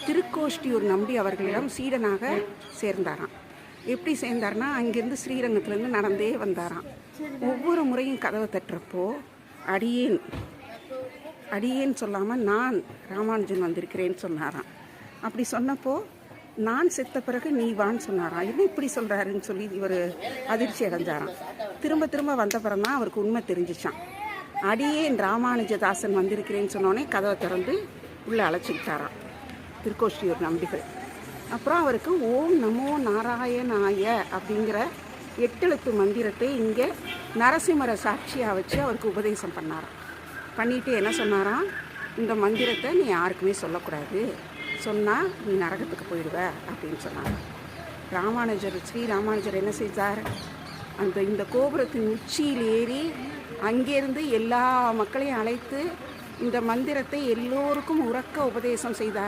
திருக்கோஷ்டியூர் நம்பி அவர்களிடம் சீடனாக சேர்ந்தாராம். எப்படி சேர்ந்தார்னா, அங்கேருந்து ஸ்ரீரங்கத்துலேருந்து நடந்தே வந்தாராம். ஒவ்வொரு முறையும் கதவை தட்டுறப்போ அடியேன் அடியேன்னு சொல்லாமல் நான் ராமானுஜன் வந்திருக்கிறேன்னு சொன்னாராம். அப்படி சொன்னப்போ நான் செத்த பிறகு நீ வான்னு சொன்னாராம். என்ன இப்படி சொல்கிறாருன்னு சொல்லி இவர் அதிர்ச்சி அடைஞ்சாராம். திரும்ப திரும்ப வந்த பிறகு தான் அவருக்கு உண்மை தெரிஞ்சிச்சான். அடியேன் ராமானுஜதாசன் வந்திருக்கிறேன்னு சொன்னோடனே கதவை திறந்து உள்ளே அழைச்சிக்கிட்டாராம் திருக்கோஷ்டியூர் நம்பிகள். அப்புறம் அவருக்கு ஓம் நமோ நாராயணாய அப்படிங்கிற 8 எழுத்து மந்திரத்தை இங்கே நரசிம்மரை சாட்சியாக வச்சு அவருக்கு உபதேசம் பண்ணாராம். பண்ணிட்டு என்ன சொன்னாராம், இந்த மந்திரத்தை நீ யாருக்குமே சொல்லக்கூடாது, சொன்னால் நீ நரகத்துக்கு போயிடுவ அப்படின்னு சொன்னார். ஸ்ரீ ராமானுஜர் என்ன செய்தார், இந்த கோபுரத்தின் உச்சியில் ஏறி அங்கேருந்து எல்லா மக்களையும் அழைத்து இந்த மந்திரத்தை எல்லோருக்கும் உறக்க உபதேசம் செய்தார்.